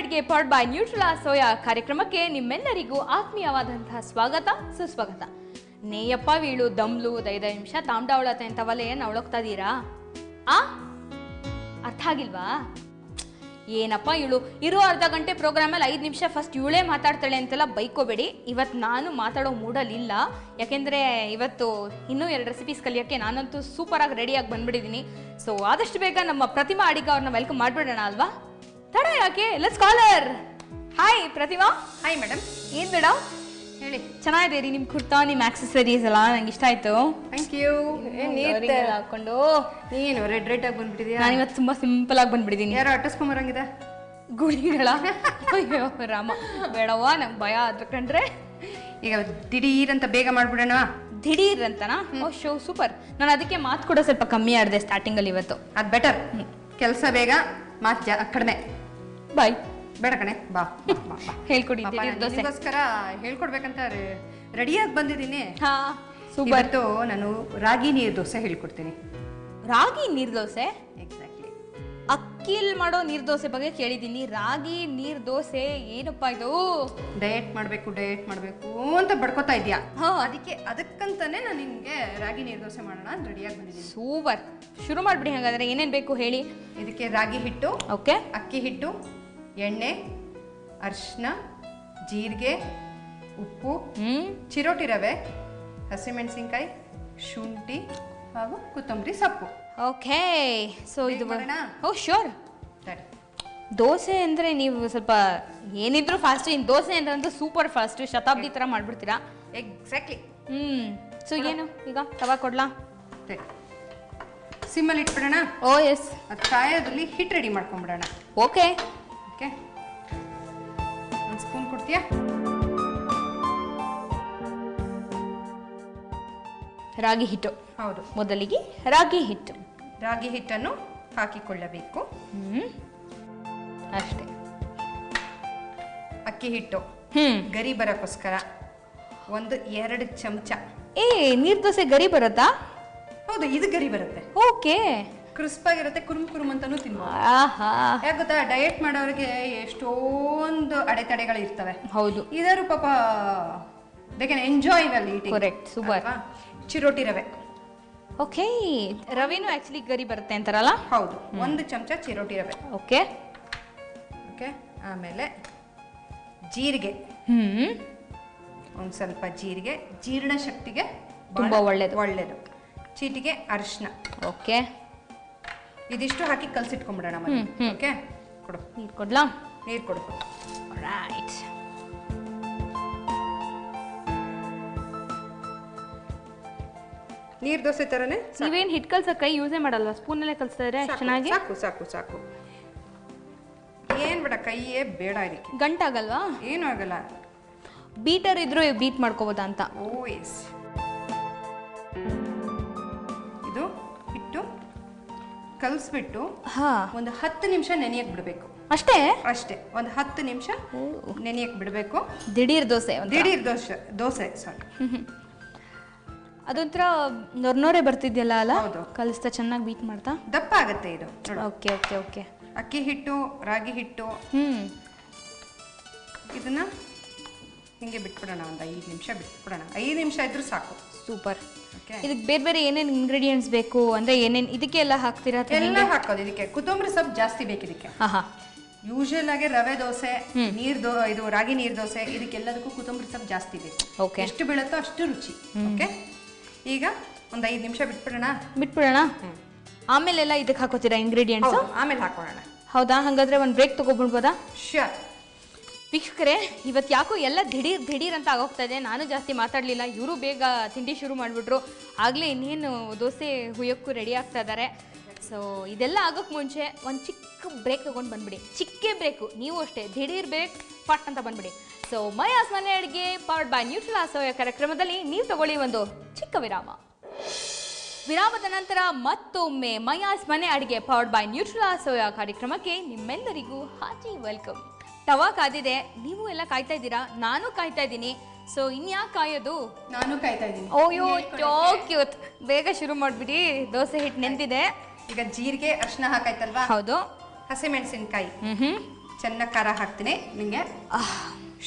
ಅಡಿಗೆ powered by Nutrela soya ಕಾರ್ಯಕ್ರಮಕ್ಕೆ ನಿಮ್ಮೆಲ್ಲರಿಗೂ ಆತ್ಮೀಯವಾದಂತಹ ಸ್ವಾಗತ ಸುಸ್ವಾಗತ. ನೇಯಪ್ಪ ವೀಳು ದಮ್ಲು 5 ನಿಮಿಷ ತಾಮ್ಡ ಅವಳತೆ ಅಂತವಲ್ಲ ಏನು ಅವಳೋಗ್ತಾ ಇದ್ದೀರಾ? ಅರ್ಥ ಆಗಿಲ್ವಾ? ಏನಪ್ಪ ಇವಳು ಇರೋ ಅರ್ಧ ಗಂಟೆ ಪ್ರೋಗ್ರಾಮಲ್ಲಿ 5 ನಿಮಿಷ ಫಸ್ಟ್ ಇವಳೇ ಮಾತಾಡ್ತಾಳೆ ಅಂತೆಲ್ಲ ಬೈಕೋಬೇಡಿ. ಇವತ್ತು ನಾನು ಮಾತಾಡೋ ಮೂಡಲ್ಲಿ ಇಲ್ಲ, ಯಾಕೆಂದರೆ ಇವತ್ತು ಇನ್ನೂ 2 ರೆಸಿಪೀಸ್ ಕಲಿಯೋಕ್ಕೆ ನಾನಂತೂ ಸೂಪರಾಗಿ ರೆಡಿಯಾಗಿ ಬಂದ್ಬಿಟ್ಟಿದ್ದೀನಿ. ಸೊ ಆದಷ್ಟು ಬೇಗ ನಮ್ಮ ಪ್ರತಿಮಾ ಅಡಿಗ ಅವ್ರನ್ನ ವೆಲ್ಕಮ್ ಮಾಡಿಬಿಡೋಣ ಅಲ್ವಾ? ತಡ ಯಾಕೆ, let's call Har. Hi Pratima. Hi madam. ಏನು ಮೇಡಮ್ ಹೇಳಿ. ಚೆನ್ನಾಗಿದೆ ನಿಮ್ಮ ಕುರ್ತಾ, ನಿಮ್ಮ ಆಕ್ಸೆಸರೀಸ್ ಎಲ್ಲ ನಂಗೆ ಇಷ್ಟ ಆಯಿತು. Thank you. ಹಾಕೊಂಡು ನೀನು ರೆಡ್ ಆಗಿ ಬಂದ್ಬಿಟ್ಟಿದ್ಯಾ? ನಾನು ಇವತ್ತು ತುಂಬ ಸಿಂಪಲ್ ಆಗಿ ಬಂದ್ಬಿಟ್ಟಿದ್ದೀನಿ. ಯಾರೋ ಅಟ್ಟಿಸ್ಕೊಂಬರಂಗಿದೆ ಗುಳಿಗಳ. ಅಯ್ಯೋ ರಾಮ, ಬೇಡವಾ, ನಂಗೆ ಭಯ ಅದ್ರ ಕಂಡ್ರೆ. ಈಗ ದಿಢೀರಂತ ಬೇಗ ಮಾಡ್ಬಿಡೋಣ. ದಿಢೀರ್ ಅಂತನಾ? ಓ ಶೋ ಸೂಪರ್. ನಾನು ಅದಕ್ಕೆ ಮಾತು ಕೂಡ ಸ್ವಲ್ಪ ಕಮ್ಮಿ ಆಡಿದೆ ಸ್ಟಾರ್ಟಿಂಗಲ್ಲಿ ಇವತ್ತು. ಅದು ಬೆಟರ್. ಕೆಲಸ ಬೇಗ, ಮಾತು ಕಡಿಮೆ. ಬಾಯ್. ಬೇಡ ಕಣೆ, ಬಾ ಹೇಳ್ಕೊಡಿ. ನಿಮಗೋಸ್ಕರ ಹೇಳ್ಕೊಡ್ಬೇಕಂತ ರೆಡಿಯಾಗಿ ಬಂದಿದ್ದೀನಿ. ಹಾ ಸೂಪರ್. ಇವತ್ತು ನಾನು ರಾಗಿ ನೀರು ದೋಸೆ ಹೇಳ್ಕೊಡ್ತೀನಿ. ರಾಗಿ ನೀರು ದೋಸೆ? ಎಕ್ಸಾಕ್ಟ್ಲಿ. ಅಕ್ಕಿಲ್ ಮಾಡೋ ನೀರು ದೋಸೆ ಬಗ್ಗೆ ಕೇಳಿದ್ದೀನಿ. ರಾಗಿ ನೀರು ದೋಸೆ ಏನಪ್ಪ ಇದು? ಡಯಟ್ ಮಾಡಬೇಕು ಅಂತ ಬಡ್ಕೋತಾ ಇದೆಯಾ? ಹಾ, ಅದಕ್ಕಂತಾನೆ ನಾನು ನಿಮಗೆ ರಾಗಿ ನೀರು ದೋಸೆ ಮಾಡೋಣ ಅಂತ ರೆಡಿಯಾಗಿ ಬಂದಿದ್ದೀನಿ. ಸೂಪರ್, ಶುರು ಮಾಡ್ಬಿಡಿ. ಹಾಗಾದ್ರೆ ಏನೇನು ಬೇಕು ಹೇಳಿ. ಇದಕ್ಕೆ ರಾಗಿ ಹಿಟ್ಟು, ಓಕೆ, ಅಕ್ಕಿ ಹಿಟ್ಟು, ಎಣ್ಣೆ, ಅರಿಶಿನ, ಜೀರಿಗೆ, ಉಪ್ಪು, ಚಿರೋಟಿ ರವೆ, ಹಸಿಮೆಣಸಿನ್ಕಾಯಿ, ಶುಂಠಿ ಹಾಗೂ ಕೊತ್ತಂಬರಿ ಸೊಪ್ಪು. ಓಕೆ, ಸೊ ಇದು ಓ ಶೋರ್. ಸರಿ. ದೋಸೆ ಅಂದರೆ ನೀವು ಸ್ವಲ್ಪ ಏನಿದ್ರು ಫಾಸ್ಟ್. ಇನ್ನು ದೋಸೆ ಅಂದ್ರೆ ಸೂಪರ್ ಫಾಸ್ಟ್, ಶತಾಬ್ದಿ ಥರ ಮಾಡ್ಬಿಡ್ತೀರಾ. ಎಕ್ಸಾಕ್ಟ್ಲಿ. ಸೊ ಏನು ಈಗ ತವಾ ಕೊಡ್ಲಾ? ಸರಿ, ಸಿಮ್ಮಲ್ಲಿ ಇಟ್ಬಿಡೋಣ. ಓ ಎಸ್. ಅದು ಕಾಯೋದ್ರಲ್ಲಿ ಹಿಟ್ಟು ರೆಡಿ ಮಾಡ್ಕೊಂಡ್ಬಿಡೋಣ. ಓಕೆ ಓಕೆ, ಒಂದು ಸ್ಪೂನ್ ಕೊಡ್ತೀಯಾ? ರಾಗಿ ಹಿಟ್ಟು. ಹೌದು, ಮೊದಲಿಗೆ ರಾಗಿ ಹಿಟ್ಟು. ರಾಗಿ ಹಿಟ್ಟನ್ನು ಹಾಕಿಕೊಳ್ಳಬೇಕು. ಅಷ್ಟೇ. ಅಕ್ಕಿ ಹಿಟ್ಟು ಗರಿ ಬರೋಕ್ಕೋಸ್ಕರ 1-2 ಚಮಚ. ನೀರು ದೋಸೆ ಗರಿ ಬರುತ್ತಾ? ಹೌದು, ಇದು ಗರಿ ಬರುತ್ತೆ. ಓಕೆ, ಕ್ರಿಸ್ಪ್ ಆಗಿರುತ್ತೆ, ಕುರುಮ್ ಅಂತಾನು ತಿನ್ಬೋದು. ಆಹಾ, ಯಾಕೆ ಗೊತ್ತಾ, ಡಯಟ್ ಮಾಡೋರಿಗೆ ಎಷ್ಟೊಂದು ಅಡೆತಡೆಗಳು ಇರ್ತವೆ. ಹೌದು, ಇದಾರು ಪಾಪ they can enjoy well eating. Correct, super. ಚಿರೋಟಿ ರವೆ. ಓಕೆ, ರವೆನೂ ಆಕ್ಚುಲಿ ಗರಿ ಬರುತ್ತೆ ಅಂತಾರಲ್ಲ? ಹೌದು, 1 ಚಮಚ ಚಿರೋಟಿ ರವೆ. ಓಕೆ ಓಕೆ, ಆಮೇಲೆ ಜೀರಿಗೆ. ಒಂದು ಸ್ವಲ್ಪ ಜೀರಿಗೆ, ಜೀರ್ಣ ಶಕ್ತಿಗೆ ತುಂಬಾ ಒಳ್ಳೇದು. ಚೀಟಿಗೆ ಅರಿಶಿನ. ಓಕೆ, ಇದಿಷ್ಟು ಹಾಕಿ ಕಲಸಿಟ್ಕೊಂಡ್ಬಿಡೋಣ. ಓಕೆ, ಕೊಡು. ನೀರು ಕೊಡ್ಲಾ? ನೀರು ಕೊಡು. ರೈಟ್. ನೀರು ದೋಸೆ ಥರನೇ. ನೀವೇನು ಹಿಟ್ಟು ಕಲ್ಸೋ ಕೈ ಯೂಸೇ ಮಾಡಲ್ವಾ? ಸ್ಪೂನಲ್ಲೇ ಕಲಿಸ್ತಾ ಇದ್ರೆ ಚೆನ್ನಾಗಿ? ಸಾಕು. ಏನು ಬೇಡ, ಕೈಯೇ ಬೇಡ ಇದಕ್ಕೆ. ಗಂಟಾಗಲ್ವಾ? ಏನೂ ಆಗಲ್ಲ. ಬೀಟರ್ ಇದ್ರೂ ಬೀಟ್ ಮಾಡ್ಕೋಬೋದಾ ಅಂತ. ಓ ಎಸ್. ಇದು ಹಿಟ್ಟು ಕಲಿಸ್ಬಿಟ್ಟು ಒಂದು 10 ನಿಮಿಷ ನೆನೆಯಕ್ಕೆ ಬಿಡಬೇಕು. ಅಷ್ಟೇ? ಒಂದು 10 ನಿಮಿಷ ನೆನೆಯಕ್ಕೆ ಬಿಡಬೇಕು. ದಿಢೀರ್ ದೋಸೆ. ಸಾರಿ. ಅದೊಂಥರ ನೊರ್ನೋರೆ ಬರ್ತಿದ್ಯಲ್ಲ ಅಲ್ಲ? ಹೌದು. ಕಲಿಸ್ತಾ ಚೆನ್ನಾಗಿ ಬೀಟ್ ಮಾಡ್ತಾ ದಪ್ಪ ಆಗುತ್ತೆ ಇದು. ಓಕೆ. ಅಕ್ಕಿ ಹಿಟ್ಟು, ರಾಗಿ ಹಿಟ್ಟು, ಇದನ್ನ ಹಿಂಗೆ ಬಿಟ್ಬಿಡೋಣ. ಒಂದು 5 ನಿಮಿಷ ಬಿಟ್ಬಿಡೋಣ. 5 ನಿಮಿಷ ಇದ್ರೂ ಸಾಕು. ಸೂಪರ್. ಇದಕ್ಕೆ ಬೇರೆ ಏನೇನು ಇಂಗ್ರೀಡಿಯೆಂಟ್ಸ್ ಬೇಕು ಅಂದ್ರೆ ಏನೇನು ಇದಕ್ಕೆ ಎಲ್ಲ ಹಾಕ್ತೀರಾ? ಎಲ್ಲ ಹಾಕೋದು. ಇದಕ್ಕೆ ಕೊತ್ತಂಬರಿ ಸೊಪ್ಪು ಜಾಸ್ತಿ ಬೇಕು. ಇದಕ್ಕೆ ಯೂಶುವಲ್ ಆಗಿ ರವೆ ದೋಸೆ, ಇದು ರಾಗಿ ನೀರು ದೋಸೆ, ಇದಕ್ಕೆಲ್ಲದಕ್ಕೂ ಕೊತ್ತಂಬರಿ ಸೊಪ್ಪು ಜಾಸ್ತಿ ಬೇಕು. ಓಕೆ, ಎಷ್ಟು ಬೀಳುತ್ತೋ ಅಷ್ಟು ರುಚಿ. ಓಕೆ, ಈಗ ಒಂದು 5 ನಿಮಿಷ ಬಿಟ್ಬಿಡೋಣ. ಆಮೇಲೆಲ್ಲ ಇದಕ್ಕೆ ಹಾಕೋತೀರಾ ಇಂಗ್ರೀಡಿಯೆಂಟ್ಸ್? ಆಮೇಲೆ ಹಾಕೋಣ. ಹೌದಾ? ಹಾಗಾದ್ರೆ ಒಂದು ಬ್ರೇಕ್ ತಗೊಬಿಡ್ಬೋದಾ? ಶ್ಯೂರ್. ವೀಕ್ಷಕರೇ, ಇವತ್ತು ಯಾಕೋ ಎಲ್ಲ ದಿಢೀರ್ ಅಂತ ಆಗೋಗ್ತಾ ಇದೆ. ನಾನು ಜಾಸ್ತಿ ಮಾತಾಡಲಿಲ್ಲ, ಇವರು ಬೇಗ ತಿಂಡಿ ಶುರು ಮಾಡಿಬಿಟ್ರು. ಆಗಲೇ ಇನ್ನೇನು ದೋಸೆ ಹುಯ್ಯೋಕ್ಕೂ ರೆಡಿ ಆಗ್ತಾ ಇದ್ದಾರೆ. ಸೊ ಇದೆಲ್ಲ ಆಗೋಕ್ಕೆ ಮುಂಚೆ ಒಂದು ಚಿಕ್ಕ ಬ್ರೇಕ್ ತೊಗೊಂಡು ಬಂದ್ಬಿಡಿ. ಚಿಕ್ಕ ಬ್ರೇಕು, ನೀವು ಅಷ್ಟೇ ದಿಢೀರ್ ಬ್ರೇಕ್ ಪಟ್ ಅಂತ ಬಂದ್ಬಿಡಿ. ಸೊ ಮಯಾಸ್ ಮನೆ ಅಡುಗೆ ಪವರ್ಡ್ ಬೈ ನ್ಯೂಟ್ರೆಲಾ ಸೋಯಾ ಕಾರ್ಯಕ್ರಮದಲ್ಲಿ ನೀವು ತಗೊಳ್ಳಿ ಒಂದು ಚಿಕ್ಕ ವಿರಾಮ. ವಿರಾಮದ ನಂತರ ಮತ್ತೊಮ್ಮೆ ಮಯಾಸ್ ಮನೆ ಅಡುಗೆ ಪವರ್ಡ್ ಬೈ ನ್ಯೂಟ್ರೆಲಾ ಸೋಯಾ ಕಾರ್ಯಕ್ರಮಕ್ಕೆ ನಿಮ್ಮೆಲ್ಲರಿಗೂ ಹಾರ್ಟಿ ವೆಲ್ಕಮ್. ತವಾ ಕಾದಿದೆ, ನೀವು ಎಲ್ಲ ಕಾಯ್ತಾ ಇದ್ದೀರಾ, ನಾನು ಕಾಯ್ತಾ ಇದ್ದೀನಿ. ಸೊ ಇನ್ಯಾಕೆ ಕಾಯೋದು? ನಾನು ಕಾಯ್ತಾ ಇದ್ದೀನಿ. OYO cute. ಬೇಗ ಶುರು ಮಾಡಿಬಿಡಿ, ದೋಸೆ ಹಿಟ್ಟು ನೆಂದಿದೆ. ಈಗ ಜೀರಿಗೆ, ಅರಿಶಿನ ಹಾಕಾಯ್ತಲ್ವಾ? ಹೌದು. ಹಸಿಮೆಣಸಿನ್ಕಾಯಿ, ಚೆನ್ನಾಗಿ ಖಾರ ಹಾಕ್ತೀನಿ. ನಿಮಗೆ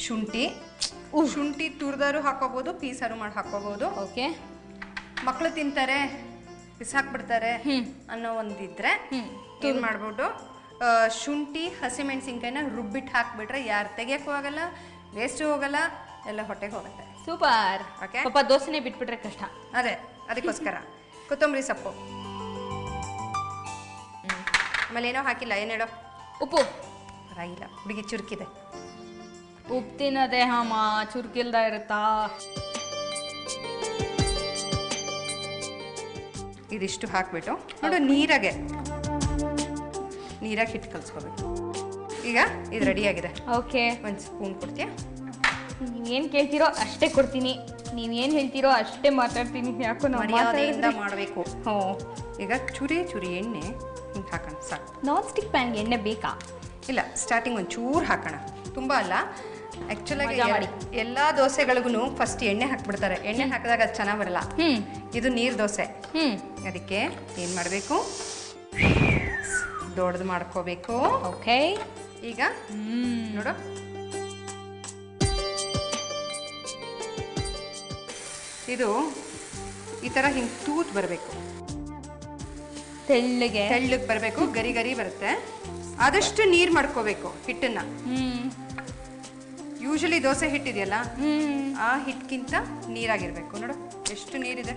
ಶುಂಠಿ ತುರಿದಾರು ಹಾಕೋಬಹುದು, ಪೀಸಾರು ಮಾಡಿ ಹಾಕೋಬಹುದು. ಓಕೆ. ಮಕ್ಕಳು ತಿಂತಾರೆ, ಬಿಸಾಕ್ಬಿಡ್ತಾರೆ ಅನ್ನೋ ಒಂದಿದ್ರೆ ಏನು ಮಾಡ್ಬೋದು, ಶುಂಠಿ ಹಸಿಮೆಣಸಿನ್ಕಾಯಿನ ರುಬ್ಬಿಟ್ಟು ಹಾಕ್ಬಿಟ್ರೆ ಯಾರು ತೆಗಿಯಕ್ಕೂ ಆಗಲ್ಲ, ವೇಸ್ಟು ಹೋಗಲ್ಲ, ಎಲ್ಲ ಹೊಟ್ಟೆಗೆ ಹೋಗುತ್ತೆ. ಸೂಪರ್. ಓಕೆ. ಪಾಪ ದೋಸೆನೇ ಬಿಟ್ಬಿಟ್ರೆ ಕಷ್ಟ. ಅದೇ ಅದಕ್ಕೋಸ್ಕರ ಕೊತ್ತಂಬರಿ ಸೊಪ್ಪು. ಆಮೇಲೆ ಏನೋ ಹಾಕಿಲ್ಲ, ಏನು ಹೇಳೋ? ಉಪ್ಪು. ಇಲ್ಲ, ಹುಡುಗಿ ಚುರುಕಿದೆ. ಉಪ್ಪು ತಿನ್ನದೆ ಹಾಮ ಚುರುಕಿಲ್ದ ಇರುತ್ತಾ? ಇದಿಷ್ಟು ಹಾಕ್ಬಿಟ್ಟು ನೋಡು, ನೀರಾಗೆ ಹಿಟ್ಟು ಕಲ್ಸ್ಕೋಬೇಕು. ಈಗ ಇದು ರೆಡಿಯಾಗಿದೆ. ಓಕೆ. ಒಂದು ಸ್ಪೂನ್ ಕೊಡ್ತೀಯಾ? ನೀವೇನು ಕೇಳ್ತೀರೋ ಅಷ್ಟೇ ಕೊಡ್ತೀನಿ, ನೀವೇನು ಹೇಳ್ತೀರೋ ಅಷ್ಟೇ ಮಾತಾಡ್ತೀನಿ. ಯಾಕೋ ಮರ್ಯಾದೆಯಿಂದ ಮಾಡಬೇಕು. ಹ್ಞೂ. ಈಗ ಚೂರಿ ಎಣ್ಣೆ ಹಿಂಗೆ ಹಾಕೋಣ ಸಾಕು. ನಾನ್ ಸ್ಟಿಕ್ ಪ್ಯಾನ್ಗೆ ಎಣ್ಣೆ ಬೇಕಾ? ಇಲ್ಲ, ಸ್ಟಾರ್ಟಿಂಗ್ ಒಂದು ಚೂರು ಹಾಕೋಣ, ತುಂಬ ಅಲ್ಲ. ಆ್ಯಕ್ಚುಲಾಗಿ ಎಲ್ಲ ದೋಸೆಗಳಿಗೂ ಫಸ್ಟ್ ಎಣ್ಣೆ ಹಾಕ್ಬಿಡ್ತಾರೆ. ಎಣ್ಣೆ ಹಾಕಿದಾಗ ಅದು ಚೆನ್ನಾಗಿ ಬರಲ್ಲ. ಇದು ನೀರು ದೋಸೆ. ಅದಕ್ಕೆ ಏನು ಮಾಡಬೇಕು, ದೊಡ್ಡದು ಮಾಡ್ಕೋಬೇಕು. ಓಕೆ. ಈಗ ನೋಡು, ಇದು ಈ ಥರ ಹಿಂಗೆ ತೂತ್ ಬರಬೇಕು, ತೆಳ್ಳಗೆ ಬರಬೇಕು, ಗರಿ ಬರುತ್ತೆ. ಆದಷ್ಟು ನೀರು ಮಾಡ್ಕೋಬೇಕು ಹಿಟ್ಟನ್ನ. ಯೂಶಲಿ ದೋಸೆ ಹಿಟ್ಟಿದೆಯಲ್ಲ, ಆ ಹಿಟ್ಟಿಗಿಂತ ನೀರಾಗಿರ್ಬೇಕು. ನೋಡು ಎಷ್ಟು ನೀರಿದೆ.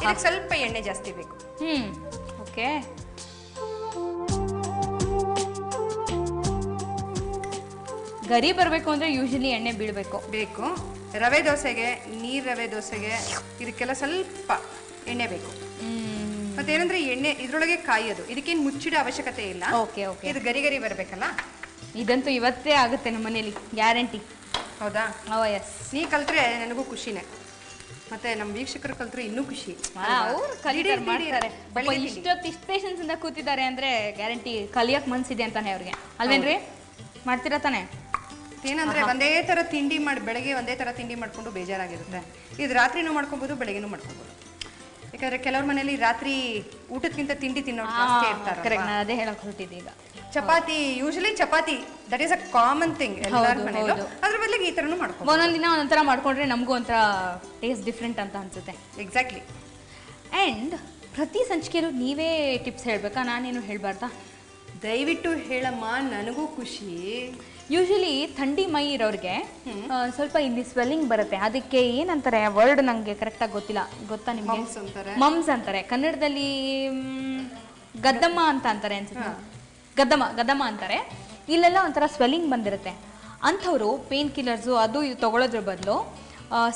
ಇದಕ್ಕೆ ಸ್ವಲ್ಪ ಎಣ್ಣೆ ಜಾಸ್ತಿ ಬೇಕು. ಓಕೆ. ಗರಿ ಬರಬೇಕು ಅಂದ್ರೆ ಯೂಶಲಿ ಎಣ್ಣೆ ಬೇಕು. ರವೆ ದೋಸೆಗೆ, ರವೆ ದೋಸೆಗೆ ಇದಕ್ಕೆಲ್ಲ ಸ್ವಲ್ಪ ಎಣ್ಣೆ ಬೇಕು. ಮತ್ತೇನಂದ್ರೆ ಎಣ್ಣೆ ಇದ್ರೊಳಗೆ ಕಾಯೋದು, ಇದಕ್ಕೇನು ಮುಚ್ಚಿಡೋ ಅವಶ್ಯಕತೆ ಇಲ್ಲ. ಓಕೆ. ಇದು ಗರಿ ಬರಬೇಕಲ್ಲ. ಇದಂತೂ ಇವತ್ತೇ ಆಗುತ್ತೆ ನಮ್ಮ ಮನೇಲಿ, ಗ್ಯಾರಂಟಿ. ಹೌದಾ? ಎಸ್. ನೀ ಕಲ್ತ್ರೆ ನನಗೂ ಖುಷಿನೇ, ಮತ್ತೆ ನಮ್ಮ ವೀಕ್ಷಕರು ಕಲ್ತ್ರೆ ಇನ್ನೂ ಖುಷಿ. ಅವ್ರು ಕಲಿತಾರೆ. ಇಷ್ಟು ಪೇಷನ್ಸ್ ಇಂದ ಕೂತಿದ್ದಾರೆ ಅಂದ್ರೆ ಗ್ಯಾರಂಟಿ ಕಲಿಯಕ್ ಮನ್ಸಿದೆ ಅಂತಾನೆ ಅವ್ರಿಗೆ, ಅಲ್ವೇನ್ರಿ? ಮಾಡ್ತೀರಾ ತಾನೆ? ಏನಂದ್ರೆ ಒಂದೇ ತರ ತಿಂಡಿ ಮಾಡಿ, ಬೆಳಗ್ಗೆ ಒಂದೇ ತರ ತಿಂಡಿ ಮಾಡ್ಕೊಂಡು ಬೇಜಾರಾಗಿರುತ್ತೆ. ಇದು ರಾತ್ರಿನೂ ಮಾಡ್ಕೊಬೋದು, ಬೆಳಗ್ಗೆನೂ ಮಾಡ್ಕೊಬೋದು. ಯಾಕಂದ್ರೆ ಕೆಲವ್ರ ಮನೇಲಿ ರಾತ್ರಿ ಊಟಕ್ಕಿಂತ ತಿಂಡಿ ತಿನ್ನೋರು ಜಾಸ್ತಿ ಇರ್ತಾರೆ. ಕರೆಕ್ಟ್, ನಾನು ಅದೇ ಹೇಳಕ್ ಹೊರಟಿದ್ದೆ. ಈಗ usually chapati that is a common thing ಎಲ್ಲರ ಮನೇಲೂ. ಅದ್ರ ಬದಲಿಗೆ ಈ ಥರನೂ ಮಾಡ್ಕೊಂಡು ಒಂದೊಂದು ದಿನ ಒಂದೊಂಥರ ಮಾಡ್ಕೊಂಡ್ರೆ ನಮಗೂ ಒಂಥರ ಟೇಸ್ಟ್ ಡಿಫ್ರೆಂಟ್ ಅಂತ ಅನ್ಸುತ್ತೆ. ಎಕ್ಸಾಕ್ಟ್ಲಿ. ಆ್ಯಂಡ್ ಪ್ರತಿ ಸಂಚಿಕೆಯಲ್ಲೂ ನೀವೇ ಟಿಪ್ಸ್ ಹೇಳಬೇಕಾ, ನಾನೇನು ಹೇಳಬಾರ್ದಾ? ದಯವಿಟ್ಟು ಹೇಳಮ್ಮ, ನನಗೂ ಖುಷಿ. ಯೂಶಲಿ ಥಂಡಿ ಮೈ ಇರೋರಿಗೆ ಸ್ವಲ್ಪ ಇಲ್ಲಿ ಸ್ವೆಲ್ಲಿಂಗ್ ಬರುತ್ತೆ. ಅದಕ್ಕೆ ಏನಂತಾರೆ ವರ್ಡ್ ನನಗೆ ಕರೆಕ್ಟಾಗಿ ಗೊತ್ತಾ ನಿಮಗೆ? ಮಮ್ಸ್ ಅಂತಾರೆ ಕನ್ನಡದಲ್ಲಿ. ಗದ್ದಮ್ಮ ಅಂತ ಅಂತಾರೆ ಅನ್ಸುತ್ತೆ. ಗದ್ದಮ್ಮ ಅಂತಾರೆ. ಇಲ್ಲೆಲ್ಲ ಒಂಥರ ಸ್ವೆಲ್ಲಿಂಗ್ ಬಂದಿರುತ್ತೆ. ಅಂಥವ್ರು ಪೇನ್ ಕಿಲ್ಲರ್ಸು ಅದು ಇದು ತೊಗೊಳೋದ್ರ ಬದಲು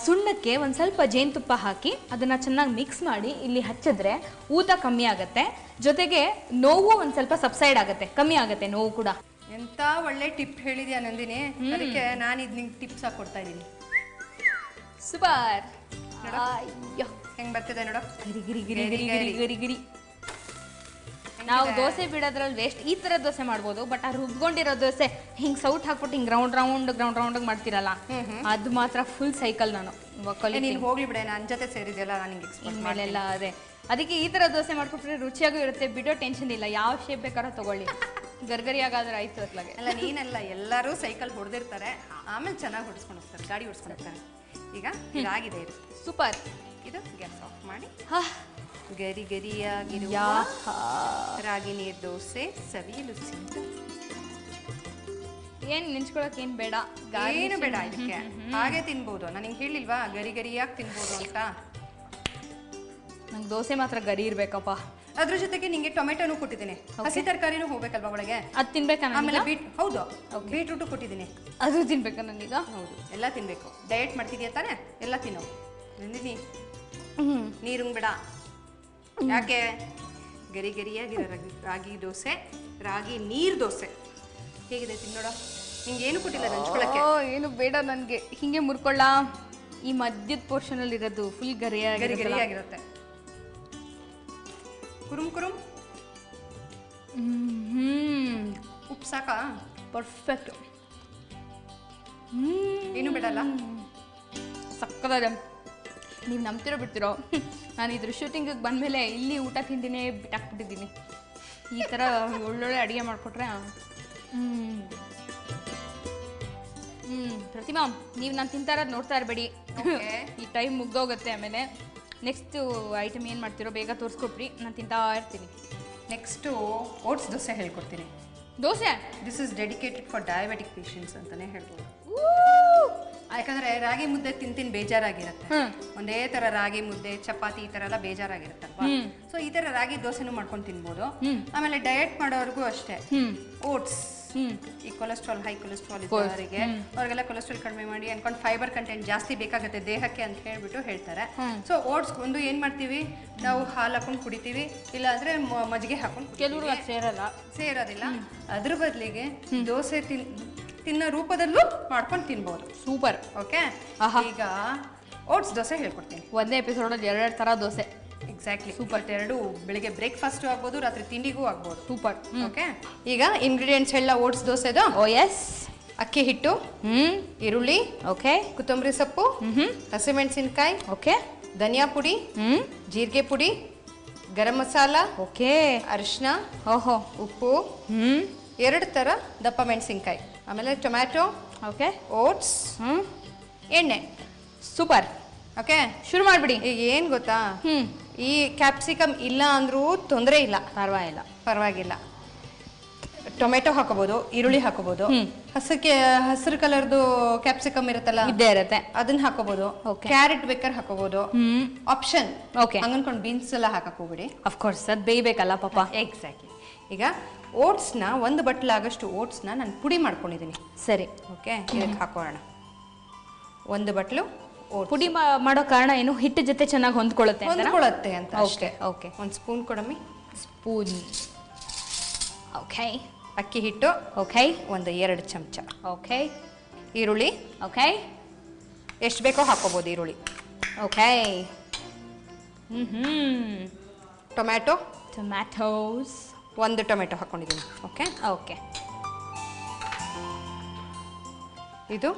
ಸುಣ್ಣಕ್ಕೆ ಒಂದು ಸ್ವಲ್ಪ ಜೇನುತುಪ್ಪ ಹಾಕಿ ಅದನ್ನು ಚೆನ್ನಾಗಿ ಮಿಕ್ಸ್ ಮಾಡಿ ಇಲ್ಲಿ ಹಚ್ಚಿದ್ರೆ ಊತ ಕಮ್ಮಿ ಆಗುತ್ತೆ, ಜೊತೆಗೆ ನೋವು ಒಂದು ಸ್ವಲ್ಪ ಸಬ್ಸೈಡ್ ಆಗುತ್ತೆ, ಕಮ್ಮಿ ಆಗುತ್ತೆ ನೋವು ಕೂಡ. ಎಂತ ಒಳ್ಳೆ ಟಿಪ್ ಹೇಳಿದ್ಯಾ ನಂದಿನಿ. ಅದಕ್ಕೆ ನಾನು ಇದು ನಿಂಗೆ ಟಿಪ್ಸ್ ಕೊಡ್ತಾ ಇದ್ದೀನಿ. ಸೂಪರ್. ಅಯ್ಯೋ ಹೆಂಗೆ ಬರ್ತಿದೆ ನೋಡು, ಗಿರಿ. ನಾವು ದೋಸೆ ಬಿಡೋದ್ರಲ್ಲಿ ವೇಸ್ಟ್. ಈ ಥರ ದೋಸೆ ಮಾಡ್ಬೋದು, ಬಟ್ ಆ ರುಬ್ಕೊಂಡಿರೋ ದೋಸೆ ಹಿಂಗೆ ಸೌಟ್ ಹಾಕ್ಬಿಟ್ಟು ಹಿಂಗೆ ರೌಂಡ್ ಮಾಡ್ತಿರಲ್ಲ, ಅದು ಮಾತ್ರ ಫುಲ್ ಸೈಕಲ್. ನಾನು ನೀನು ಹೋಗ್ಲಿ ಬಿಡೆ, ನನ್ನ ಜೊತೆ ಸೇರಿದೆಯಲ್ಲ, ನಾನು ಹಿಂಗೆ ಇನ್ಮೇಲೆಲ್ಲ ಅದೇ. ಅದಕ್ಕೆ ಈ ಥರ ದೋಸೆ ಮಾಡ್ಕೊಟ್ರೆ ರುಚಿಯಾಗೂ ಇರುತ್ತೆ, ಬಿಡೋ ಟೆನ್ಷನ್ ಇಲ್ಲ. ಯಾವ ಶೇಪ್ ಬೇಕಾದ್ರೂ ತಗೊಳ್ಳಿ, ಗರ್ಗರಿಯಾಗಾದ್ರೆ ಆಯ್ತು ಅತ್ಲಾಗೆ. ಅಲ್ಲ ನೀನಲ್ಲ, ಎಲ್ಲರೂ ಸೈಕಲ್ ಹೊಡೆದಿರ್ತಾರೆ, ಆಮೇಲೆ ಚೆನ್ನಾಗಿ ಹೊಡಿಸ್ಕೊಂಡು ಹೋಗ್ತಾರೆ, ಗಾಡಿ ಹೊಡಿಸ್ಕೊಂಡು ಹೋಗ್ತಾರೆ. ಈಗ ಇದಾಗಿದೆ, ಇದು ಸೂಪರ್. ಇದು ಗ್ಯಾಸ್ ಆಫ್ ಮಾಡಿ. ಗರಿಯಾಗಿರುವ ರಾಗಿ ನೀರು ದೋಸೆ ಸವಿಯಲು ಸಿದ್ಧ. ಏನು ನೆಂಚ್ಕೊಳಕ್ ಏನು ಬೇಡ, ಏನು ಬೇಡ, ಇದಕ್ಕೆ ಹಾಗೆ ತಿನ್ಬೋದು. ನಾನು ಹಿಂಗೆ ಹೇಳಿಲ್ವಾ ಗರಿಯಾಗಿ ತಿನ್ಬೋದು ಅಂತ. ನಂಗೆ ದೋಸೆ ಮಾತ್ರ ಗರಿ ಇರ್ಬೇಕಪ್ಪ. ಅದ್ರ ಜೊತೆಗೆ ನಿಂಗೆ ಟೊಮೆಟೊನು ಕೊಟ್ಟಿದ್ದೀನಿ, ಹಸಿ ತರಕಾರಿನೂ ಹೋಗ್ಬೇಕಲ್ವಾ ಒಳಗೆ, ಅದು ತಿನ್ಬೇಕಾ? ಆಮೇಲೆ ಬೀಟ್ರೂಟು ಕೊಟ್ಟಿದ್ದೀನಿ, ಅದು ತಿನ್ಬೇಕಾ ನಾನೀಗ? ಹೌದು, ಎಲ್ಲ ತಿನ್ಬೇಕು. ಡಯಟ್ ಮಾಡ್ತಿದ್ಯಾ ತಾನೆ, ಎಲ್ಲ ತಿನ್ನೋ. ನಂದಿನಿ ನೀರು ಬೇಡ. ಯಾಕೆ? ಗರಿಯಾಗಿರೋ ರಾಗಿ ದೋಸೆ, ರಾಗಿ ನೀರು ದೋಸೆ ಹೇಗಿದೆ ತಿನ್ನೋಡ. ನಿಂಗೆ ಏನು ಕೊಟ್ಟಿಲ್ಲ ನಂಚ್ಕೊಳಕ್ಕೆ. ಏನು ಬೇಡ ನನಗೆ, ಹಿಂಗೆ ಮುರ್ಕೊಳ್ಳ. ಈ ಮಧ್ಯದ ಪೋರ್ಷನಲ್ಲಿ ಇರೋದು ಫುಲ್ ಗರಿಯಾಗಿರುತ್ತೆ. ಕುರುಮ್ ಉಪ್ಪು ಸಾಕಾ? ಪರ್ಫೆಕ್ಟ್. ಏನು ಬೇಡಲ್ಲ, ಸಕ್ಕದಾದ. ನೀವು ನಂಬ್ತಿರೋ ಬಿಡ್ತಿರೋ, ನಾನು ಇದ್ರ ಶೂಟಿಂಗಿಗೆ ಬಂದಮೇಲೆ ಇಲ್ಲಿ ಊಟ ತಿಂಡಿನೇ ಬಿಟ್ಟಾಕ್ಬಿಟ್ಟಿದ್ದೀನಿ. ಈ ಥರ ಒಳ್ಳೊಳ್ಳೆ ಅಡುಗೆ ಮಾಡಿಕೊಟ್ರೆ ಪ್ರತಿಮಾ, ನೀವು ನಾನು ತಿಂತಾ ಇರೋದು ನೋಡ್ತಾ ಇರಬೇಡಿ. ಈ ಟೈಮ್ ಮುಗ್ದೋಗುತ್ತೆ. ಆಮೇಲೆ ನೆಕ್ಸ್ಟ್ ಐಟಮ್ ಏನು ಮಾಡ್ತಿರೋ ಬೇಗ ತೋರಿಸ್ಕೊಟ್ರಿ, ನಾನು ತಿಂತಾ ಇರ್ತೀನಿ. ನೆಕ್ಸ್ಟು ಓಟ್ಸ್ ದೋಸೆ ಹೇಳ್ಕೊಡ್ತೀನಿ. Dosa this is dedicated for diabetic patients ಅಂತಲೇ ಹೇಳ್ಬೋದು. ಯಾಕಂದರೆ ರಾಗಿ ಮುದ್ದೆ ತಿಂತೀನಿ ಬೇಜಾರಾಗಿರುತ್ತೆ. ಒಂದೇ ಥರ ರಾಗಿ ಮುದ್ದೆ ಚಪಾತಿ ಈ ಥರ ಎಲ್ಲ ಬೇಜಾರಾಗಿರುತ್ತಲ್ವಾ. ಸೊ ಈ ಥರ ರಾಗಿ ದೋಸೆನೂ ಮಾಡ್ಕೊಂಡು ತಿನ್ಬೋದು. ಆಮೇಲೆ ಡಯಟ್ ಮಾಡೋರ್ಗೂ ಅಷ್ಟೇ ಓಟ್ಸ್, ಈ ಕೊಲೆಸ್ಟ್ರಾಲ್ ಹೈ ಕೊಲೆಸ್ಟ್ರಾಲ್ ಇದ್ದವರಿಗೆ ಅವ್ರಿಗೆಲ್ಲ ಕೊಲೆಸ್ಟ್ರಾಲ್ ಕಡಿಮೆ ಮಾಡಿ ಅನ್ಕೊಂಡು ಫೈಬರ್ ಕಂಟೆಂಟ್ ಜಾಸ್ತಿ ಬೇಕಾಗುತ್ತೆ ದೇಹಕ್ಕೆ ಅಂತ ಹೇಳ್ಬಿಟ್ಟು ಹೇಳ್ತಾರೆ. ಸೊ ಓಟ್ಸ್ ಒಂದು ಏನು ಮಾಡ್ತೀವಿ ನಾವು, ಹಾಲು ಹಾಕೊಂಡು ಕುಡಿತೀವಿ, ಇಲ್ಲಾಂದ್ರೆ ಮಜ್ಜಿಗೆ ಹಾಕೊಂಡು. ಕೆಲವರು ಸೇರೋದಿಲ್ಲ. ಅದ್ರ ಬದಲಿಗೆ ದೋಸೆ ತಿನ್ನೋ ರೂಪದಲ್ಲೂ ಮಾಡ್ಕೊಂಡು ತಿನ್ಬೋದು. ಸೂಪರ್. ಓಕೆ, ಈಗ ಓಟ್ಸ್ ದೋಸೆ ಹೇಳ್ಕೊಡ್ತೀನಿ. ಒಂದೇ ಎಪಿಸೋಡಲ್ಲಿ 2 ಥರ ದೋಸೆ. ಎಕ್ಸಾಕ್ಟ್ಲಿ. ಸೂಪರ್. ಎರಡು ಬೆಳಿಗ್ಗೆ ಬ್ರೇಕ್ಫಾಸ್ಟು ಆಗ್ಬೋದು, ರಾತ್ರಿ ತಿಂಡಿಗೂ ಆಗ್ಬೋದು. ಸೂಪರ್. ಓಕೆ, ಈಗ ಇಂಗ್ರೀಡಿಯೆಂಟ್ಸ್ ಎಲ್ಲ ಓಟ್ಸ್ ದೋಸೆದು. ಎಸ್. ಅಕ್ಕಿ ಹಿಟ್ಟು, ಈರುಳ್ಳಿ, ಓಕೆ, ಕೊತ್ತಂಬರಿ ಸೊಪ್ಪು, ಹಸಿಮೆಣಸಿನ್ಕಾಯಿ, ಓಕೆ, ಧನಿಯಾ ಪುಡಿ, ಜೀರಿಗೆ ಪುಡಿ, ಗರಂ ಮಸಾಲ, ಓಕೆ, ಅರಿಶಿನ, ಓಹೋ, ಉಪ್ಪು, 2 ಥರ ದಪ್ಪ ಮೆಣಸಿನ್ಕಾಯಿ, ಆಮೇಲೆ ಟೊಮ್ಯಾಟೊ, ಓಕೆ, ಓಟ್ಸ್, ಎಣ್ಣೆ. ಸೂಪರ್. ಓಕೆ, ಶುರು ಮಾಡಿಬಿಡಿ. ಈಗ ಏನು ಗೊತ್ತಾ, ಈ ಕ್ಯಾಪ್ಸಿಕಮ್ ಇಲ್ಲ ಅಂದ್ರೂ ತೊಂದರೆ ಇಲ್ಲ, ಪರವಾಗಿಲ್ಲ. ಟೊಮೆಟೊ ಹಾಕೋಬಹುದು, ಈರುಳ್ಳಿ ಹಾಕೋಬಹುದು, ಹಸಿರು ಕಲರ್ದು ಕ್ಯಾಪ್ಸಿಕಮ್ ಇರುತ್ತಲ್ಲ ಇದ್ದೇ ಇರುತ್ತೆ, ಅದನ್ನ ಹಾಕೋಬಹುದು. ಕ್ಯಾರೆಟ್ ಬೇಕಾದ್ರೆ ಹಾಕೋಬಹುದು, ಆಪ್ಷನ್. ಓಕೆ, ಹಂಗನ್ಕೊಂಡು ಬೀನ್ಸ್ ಎಲ್ಲ ಹಾಕಕ್ ಹೋಗ್ಬಿಡಿ. ಅಫ್ಕೋರ್ಸ್ ಅದು ಬೇಯ್ಬೇಕಲ್ಲ ಪಾಪ. ಎಕ್ಸಾಕ್ಟ್ಲಿ. ಈಗ ಓಟ್ಸ್ನ 1 ಬಟ್ಲಾಗಷ್ಟು ಓಟ್ಸ್ನ ನಾನು ಪುಡಿ ಮಾಡ್ಕೊಂಡಿದ್ದೀನಿ. ಸರಿ, ಓಕೆ, ಇದಕ್ಕೆ ಹಾಕೋಣ. 1 ಬಟ್ಲು ಪುಡಿ ಮಾಡೋ ಕಾರಣ ಏನು? ಹಿಟ್ಟು ಜೊತೆ ಚೆನ್ನಾಗಿ ಹೊಂದ್ಕೊಳ್ಳುತ್ತೆ ಅಂತ ಅಷ್ಟೇ. ಓಕೆ, 1 ಸ್ಪೂನ್ ಕೊಡಮ್ಮಿ. ಸ್ಪೂನ್. ಓಕೆ, ಅಕ್ಕಿ ಹಿಟ್ಟು. ಓಕೆ, 2 ಚಮಚ. ಓಕೆ, ಈರುಳ್ಳಿ. ಓಕೆ, ಎಷ್ಟು ಬೇಕೋ ಹಾಕೋಬಹುದು ಈರುಳ್ಳಿ. Okay, tomatoes. 1 ಟೊಮೆಟೊ ಹಾಕೊಂಡಿದ್ದೀನಿ. Okay, okay. ಇದು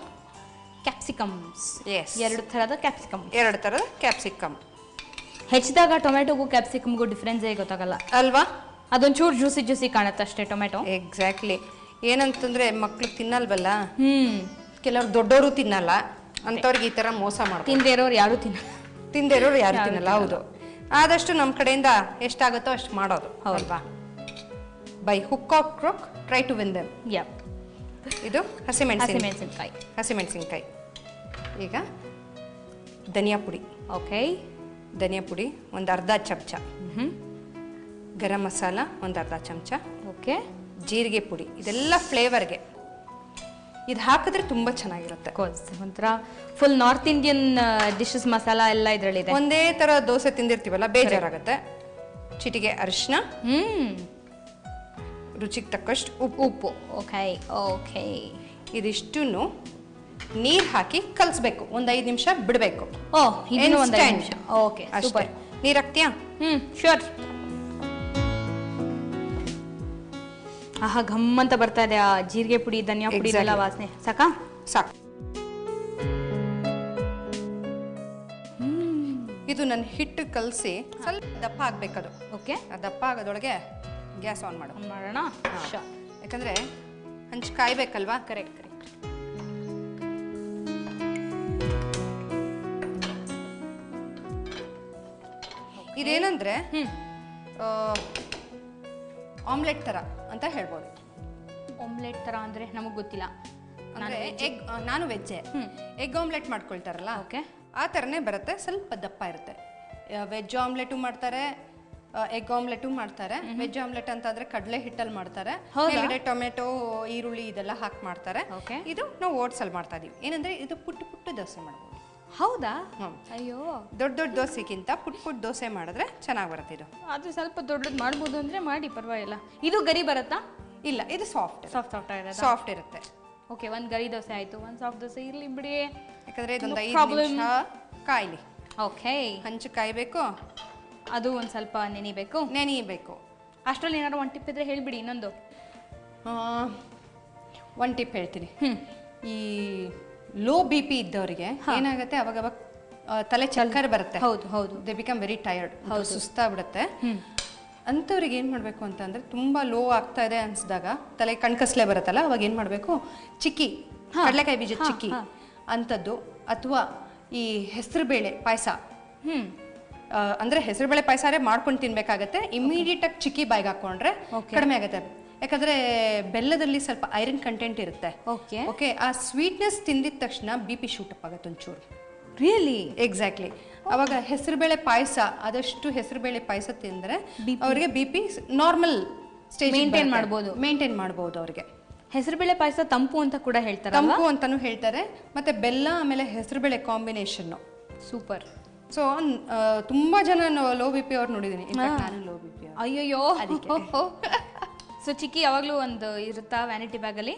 ಕ್ಯಾಪ್ಸಿಕಮ್ಸ್. ಎಸ್, 2 ಥರದ ಕ್ಯಾಪ್ಸಿಕಮ್. 2 ಥರದ ಕ್ಯಾಪ್ಸಿಕಮ್. ಹೆಚ್ಚಿದಾಗ ಟೊಮೆಟೊಗೂ ಕ್ಯಾಪ್ಸಿಕಮ್ಗೂ ಡಿಫ್ರೆನ್ಸೇ ಗೊತ್ತಾಗಲ್ಲ ಅಲ್ವಾ? ಅದೊಂಚೂರು ಜ್ಯೂಸಿ ಕಾಣುತ್ತೆ ಅಷ್ಟೇ ಟೊಮೆಟೊ. ಎಕ್ಸಾಕ್ಟ್ಲಿ. ಏನಂತಂದ್ರೆ ಮಕ್ಳು ತಿನ್ನಲ್ವಲ್ಲ, ಕೆಲವ್ರು ದೊಡ್ಡವರು ತಿನ್ನಲ್ಲ, ಅಂಥವ್ರಿಗೆ ಈ ಥರ ಮೋಸ ಮಾಡ್ತಾರೆ. ತಿಂದೇ ಇರೋರು ಯಾರು ತಿನ್ನಲ್ಲ. ಹೌದು, ಆದಷ್ಟು ನಮ್ಮ ಕಡೆಯಿಂದ ಎಷ್ಟಾಗುತ್ತೋ ಅಷ್ಟು ಮಾಡೋದು. ಹೌದಲ್ವಾ? By hook or crook try to win them. ಇದು ಹಸಿಮೆಣಸಿನ್ಕಾಯಿ. ಈಗ ಧನಿಯಾ ಪುಡಿ. ಓಕೆ, ಧನಿಯಾ ಪುಡಿ 1/2 ಚಮಚ. ಗರಂ ಮಸಾಲ 1/2 ಚಮಚ. ಓಕೆ, ಜೀರಿಗೆ ಪುಡಿ. ಇದೆಲ್ಲ ಫ್ಲೇವರ್ಗೆ. ಇದು ಹಾಕಿದ್ರೆ ತುಂಬ ಚೆನ್ನಾಗಿರುತ್ತೆ. ಒಂಥರ full north Indian dishes masala ಎಲ್ಲ ಇದರಲ್ಲಿದೆ. ಒಂದೇ ಥರ ದೋಸೆ ತಿಂದಿರ್ತೀವಲ್ಲ, ಬೇಜಾರಾಗುತ್ತೆ. ಚಿಟಿಗೆ ಅರಿಶಿನ, ರುಚಿಗೆ ತಕ್ಕಷ್ಟು ಉಪ್ಪು. ಓಕೆ, ಇದಿಷ್ಟನ್ನು ನೀರು ಹಾಕಿ ಕಲಿಸ್ಬೇಕು. 5 ನಿಮಿಷ ಬಿಡಬೇಕು. ಇನ್ನೂ 1 ನಿಮಿಷ. ಓಕೆ, ಅಷ್ಟೇ. ನೀರು ಹಾಕ್ತೀಯಾ? ಶ್ಯೂರ್. ಆಹಾ, ಘಮ್ ಅಂತ ಬರ್ತಾ ಇದೆ ಆ ಜೀರಿಗೆ ಪುಡಿ, ಧನಿಯಾ ಪುಡಿ ಎಲ್ಲ ವಾಸನೆ. ಸಾಕು. ಇದು ನನ್ನ ಹಿಟ್ಟು ಕಲಸಿ ಸ್ವಲ್ಪ ದಪ್ಪ ಆಗ್ಬೇಕದು. ಓಕೆ, ದಪ್ಪ ಆಗೋದೊಳಗೆ ಗ್ಯಾಸ್ ಆನ್ ಮಾಡೋಣ. ಯಾಕಂದ್ರೆ ಹಂಚು ಕಾಯ್ಬೇಕಲ್ವಾ? ಕರೆಕ್ಟ್. ಇದೇನಂದ್ರೆ ಆಮ್ಲೆಟ್ ತರ ಅಂತ ಹೇಳ್ಬೋದು. ಆಮ್ಲೆಟ್ ತರ ಅಂದ್ರೆ ನಮಗೆ ಗೊತ್ತಿಲ್ಲ. ಅಂದ್ರೆ ಎಗ್, ನಾನು ವೆಜ್ಜೆ. ಎಗ್ ಆಮ್ಲೆಟ್ ಮಾಡ್ಕೊಳ್ತಾರಲ್ಲ, ಓಕೆ, ಆ ಥರನೇ ಬರುತ್ತೆ. ಸ್ವಲ್ಪ ದಪ್ಪ ಇರುತ್ತೆ. ವೆಜ್ ಆಮ್ಲೆಟು ಮಾಡ್ತಾರೆ, ಎಗ್ ಆಮ್ಲೆಟು ಮಾಡ್ತಾರೆ. ವೆಜ್ ಆಮ್ಲೆಟ್ ಅಂತಂದ್ರೆ ಕಡಲೆ ಹಿಟ್ಟಲ್ಲಿ ಮಾಡ್ತಾರೆ. ಕೆಳಗಡೆ ಟೊಮೆಟೊ, ಈರುಳ್ಳಿ ಇದೆಲ್ಲ ಹಾಕಿ ಮಾಡ್ತಾರೆ. ಇದು ನಾವು ಓಟ್ಸಲ್ಲಿ ಮಾಡ್ತಾ ಇದೀವಿ. ಏನಂದ್ರೆ ಇದು ಪುಟ್ಟ ದೋಸೆ ಮಾಡ್ಬೋದು. ಹೌದಾ? ಅಯ್ಯೋ, ದೊಡ್ಡ ದೋಸೆಗಿಂತ ಪುಟ್ಟ ದೋಸೆ ಮಾಡಿದ್ರೆ ಚೆನ್ನಾಗಿ ಬರುತ್ತೆ. ಇದು ಅದು ಸ್ವಲ್ಪ ದೊಡ್ಡದು ಮಾಡ್ಬೋದು ಅಂದ್ರೆ ಮಾಡಿ, ಪರವಾಗಿಲ್ಲ. ಇದು ಗರಿ ಬರುತ್ತಾ? ಇಲ್ಲ, ಇದು ಸಾಫ್ಟ್ ಇರುತ್ತೆ. ಓಕೆ, 1 ಗರಿ ದೋಸೆ ಆಯ್ತು, 1 ಸಾಫ್ಟ್ ದೋಸೆ ಇರ್ಲಿ ಬಿಡಿ. ಯಾಕಂದ್ರೆ ಇದೊಂದು 5 ನಿಮಿಷ ಕಾಯ್ಲಿ. ಓಕೆ, ಹಂಚು ಕಾಯ್ಬೇಕು. ಅದು ಒಂದು ಸ್ವಲ್ಪ ನೆನಿಬೇಕು. ಅಷ್ಟರಲ್ಲಿ ಏನಾದ್ರು 1 ಟಿಪ್ ಇದ್ರೆ ಹೇಳ್ಬಿಡಿ. ಇನ್ನೊಂದು 1 ಟಿಪ್ ಹೇಳ್ತೀನಿ. ಈ ಲೋ BP ಇದ್ದವರಿಗೆ ಏನಾಗುತ್ತೆ, ಅವಾಗ ತಲೆ ಚಕ್ಕರ್ ಬರುತ್ತೆ. ಹೌದು. They become very tired. ಸುಸ್ತಾಗ್ಬಿಡುತ್ತೆ. ಅಂಥವ್ರಿಗೆ ಏನು ಮಾಡಬೇಕು ಅಂತಂದರೆ ತುಂಬ ಲೋ ಆಗ್ತಾ ಇದೆ ಅನಿಸಿದಾಗ ತಲೆ ಕಣ್ಕಸ್ಲೆ ಬರುತ್ತಲ್ಲ ಅವಾಗ ಏನು ಮಾಡಬೇಕು ಚಿಕ್ಕಿ ಕಡಲೆಕಾಯಿ ಬೀಜದ ಚಿಕ್ಕಿ ಅಂಥದ್ದು ಅಥವಾ ಈ ಹೆಸರುಬೇಳೆ ಪಾಯಸ ಅಂದರೆ ಹೆಸರುಬೇಳೆ ಪಾಯಸ ಮಾಡ್ಕೊಂಡು ತಿನ್ಬೇಕಾಗತ್ತೆ ಇಮಿಡಿಯೇಟಾಗಿ ಚಿಕ್ಕಿ ಬಾಯಿಗೆ ಹಾಕ್ಕೊಂಡ್ರೆ ಕಡಿಮೆ ಆಗುತ್ತೆ ಯಾಕಂದರೆ ಬೆಲ್ಲದಲ್ಲಿ ಸ್ವಲ್ಪ ಐರನ್ ಕಂಟೆಂಟ್ ಇರುತ್ತೆ ಓಕೆ ಆ ಸ್ವೀಟ್ನೆಸ್ ತಿಂದಿದ ತಕ್ಷಣ ಬಿ ಪಿ ಶೂಟಪ್ ಆಗುತ್ತೆ ಒಂಚೂರು ರಿಯಲಿ ಎಕ್ಸಾಕ್ಟ್ಲಿ ಅವಾಗ ಹೆಸರುಬೇಳೆ ಪಾಯಸ ಆದಷ್ಟು ಹೆಸರುಬೇಳೆ ಪಾಯಸ ತಿಂದರೆ ಅವರಿಗೆ B P normal stage maintain ಮಾಡ್ಬೋದು ಅವ್ರಿಗೆ ಹೆಸರುಬೇಳೆ ಪಾಯಸ ತಂಪು ಅಂತ ಕೂಡ ಹೇಳ್ತಾರೆ ತಂಪು ಅಂತಾನು ಹೇಳ್ತಾರೆ ಮತ್ತೆ ಬೆಲ್ಲ ಆಮೇಲೆ ಹೆಸರುಬೇಳೆ ಕಾಂಬಿನೇಷನ್ನು ಸೂಪರ್ ಸೊ ತುಂಬಾ ಜನ ಲೋ ಬಿ ಪಿ ಅವ್ರು ನೋಡಿದ್ದೀನಿ ನಾನು ಲೋ ಬಿ ಪಿ ಅಯ್ಯೋ ಸೊ ಚಿಕ್ಕಿ ಯಾವಾಗಲೂ ಒಂದು ಇರುತ್ತಾ ವ್ಯಾನಿಟಿ ಬ್ಯಾಗಲ್ಲಿ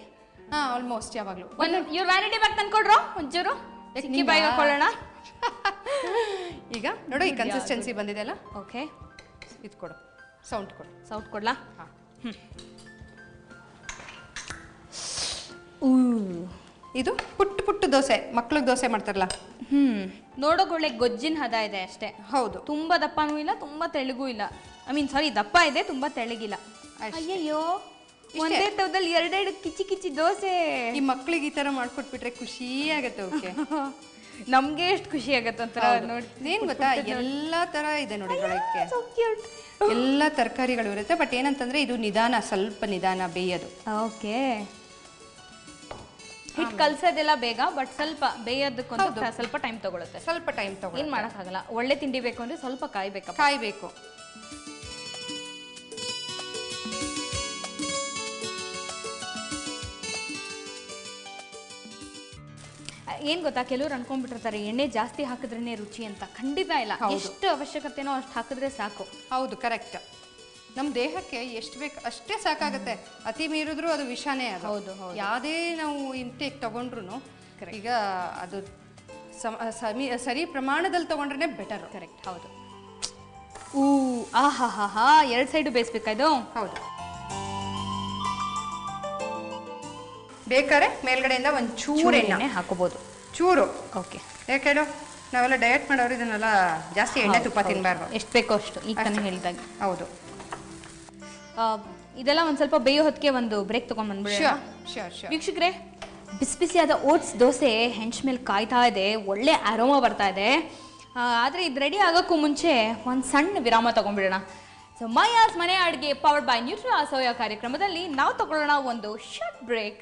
ಆಲ್ಮೋಸ್ಟ್ ಯಾವಾಗಲೂ ಇವ್ರ ವ್ಯಾನಿಟಿ ಬ್ಯಾಗ್ ತಂದ್ಕೊಡ್ರು ಒಂಚೂರು ಚಿಕ್ಕಿ ಬಾಯಿಗೆ ಹಾಕೊಳ್ಳೋಣ ಈಗ ನೋಡು ಈ ಕನ್ಸಿಸ್ಟೆನ್ಸಿ ಬಂದಿದೆ ಅಲ್ಲ ಓಕೆ ಇದು ಕೊಡು ಸೌಂಡ್ ಕೊಡ್ಲಾ ಇದು ಪುಟ್ಟ ದೋಸೆ ಮಕ್ಳಿಗೆ ದೋಸೆ ಮಾಡ್ತಾರಲ್ಲ ನೋಡೋಕೆ ಒಳ್ಳೆ ಗೊಜ್ಜಿನ ಹದ ಇದೆ ಅಷ್ಟೇ ಹೌದು ತುಂಬಾ ದಪ್ಪನೂ ಇಲ್ಲ ತುಂಬಾ ತೆಳ್ಳಗೂ ಇಲ್ಲ ಐ ಮೀನ್ ಸಾರಿ ದಪ್ಪ ಇದೆ ತುಂಬಾ ತೆಳ್ಳಗಿಲ್ಲ ಅಯ್ಯಯ್ಯೋ ಒಂದೇ ತವದಲ್ಲಿ ಎರಡೆರಡು ಕಿಚ್ಚಿ ದೋಸೆ ಈ ಮಕ್ಳಿಗೆ ಈ ತರ ಮಾಡ್ಕೊಟ್ಬಿಟ್ರೆ ಖುಷಿ ಆಗತ್ತೆ ಓಕೆ ನಮ್ಗೆ ಎಷ್ಟು ಖುಷಿ ಆಗತ್ತೆ ಅಂತ ನೋಡಿ ಏನ್ ಗೊತ್ತಾ ಎಲ್ಲಾ ತರ ಇದೆ ನೋಡಿ ಒಳಕ್ಕೆ ಎಲ್ಲ ತರಕಾರಿಗಳು ಇರುತ್ತೆ ಬಟ್ ಏನಂತಂದ್ರೆ ಇದು ಸ್ವಲ್ಪ ನಿಧಾನ ಬೇಯೋದು ಓಕೆ ಹಿಟ್ ಕಲ್ಸೋದೆಲ್ಲ ಬೇಗ ಬಟ್ ಸ್ವಲ್ಪ ಬೇಯೋದಕ್ಕೊಂದು ಸ್ವಲ್ಪ ಟೈಮ್ ತಗೊಳುತ್ತೆ ಏನ್ ಮಾಡಕ್ಕಾಗಲ್ಲ ಒಳ್ಳೆ ತಿಂಡಿ ಬೇಕು ಅಂದ್ರೆ ಸ್ವಲ್ಪ ಕಾಯ್ಬೇಕು ಏನ್ ಗೊತ್ತಾ ಕೆಲವ್ರು ಅನ್ಕೊಂಡ್ಬಿಟ್ಟಿರ್ತಾರೆ ಎಣ್ಣೆ ಜಾಸ್ತಿ ಹಾಕಿದ್ರೇನೆ ರುಚಿ ಅಂತ ಖಂಡಿತ ಇಲ್ಲ ಎಷ್ಟು ಅವಶ್ಯಕತೆನೋ ಅಷ್ಟು ಹಾಕಿದ್ರೆ ಸಾಕು ಹೌದು ಕರೆಕ್ಟ್ ನಮ್ಮ ದೇಹಕ್ಕೆ ಎಷ್ಟು ಬೇಕು ಅಷ್ಟೇ ಸಾಕಾಗುತ್ತೆ ಅತಿ ಮೀರಿದ್ರು ಅದು ವಿಷಾನೇ ಅದು ಹೌದು ಯಾವುದೇ ನಾವು ಇಂಟೇಕ್ ತಗೊಂಡ್ರು ಈಗ ಅದು ಸರಿ ಪ್ರಮಾಣದಲ್ಲಿ ತಗೊಂಡ್ರೆ ಬೆಟರ್ ಕರೆಕ್ಟ್ ಹೌದು ಆಹಾ ಎರಡು ಸೈಡು ಬೇಯಿಸ್ಬೇಕಾ ಇದು ಹೌದು ಬೇಕಾದ್ರೆ ಮೇಲ್ಗಡೆಯಿಂದ ಒಂದು ಚೂರು ಎಣ್ಣೆ ಹಾಕೋಬಹುದು ಚೂರು ಓಕೆ ಯಾಕೆ ಹೇಳು ನಾವೆಲ್ಲ ಡಯಟ್ ಮಾಡೋರು ಇದನ್ನೆಲ್ಲ ಜಾಸ್ತಿ ಎಣ್ಣೆ ತುಪ್ಪ ತಿನ್ನಬಾರ್ದು ಎಷ್ಟು ಬೇಕೋ ಅಷ್ಟು ಈಗ ತಾನೇ ಹೇಳಿದಾಗ ಹೌದು ಇದೆಲ್ಲ ಒಂದು ಸ್ವಲ್ಪ ಬೇಯೋ ಹೊತ್ತಿಗೆ ಒಂದು ಬ್ರೇಕ್ ತೊಗೊಂಡು ಬಂದ್ಬಿಡಿ ವೀಕ್ಷಕರೇ ಬಿಸಿಯಾದ ಓಟ್ಸ್ ದೋಸೆ ಹೆಂಚ್ ಮೇಲೆ ಕಾಯ್ತಾ ಇದೆ ಒಳ್ಳೆ ಅರೋಮಾ ಬರ್ತಾ ಇದೆ ಆದರೆ ಇದು ರೆಡಿ ಆಗೋಕ್ಕೂ ಮುಂಚೆ ಒಂದು ಸಣ್ಣ ವಿರಾಮ ತಗೊಂಡ್ಬಿಡೋಣ ಸೊ ಮಯಾಸ್ ಮನೆ ಅಡುಗೆ ಪವರ್ಡ್ ಬೈ ನ್ಯೂಟ್ರಿಲಾ ಸೋಯಾ ಕಾರ್ಯಕ್ರಮದಲ್ಲಿ ನಾವು ತಗೊಳ್ಳೋಣ ಒಂದು ಶಾರ್ಟ್ ಬ್ರೇಕ್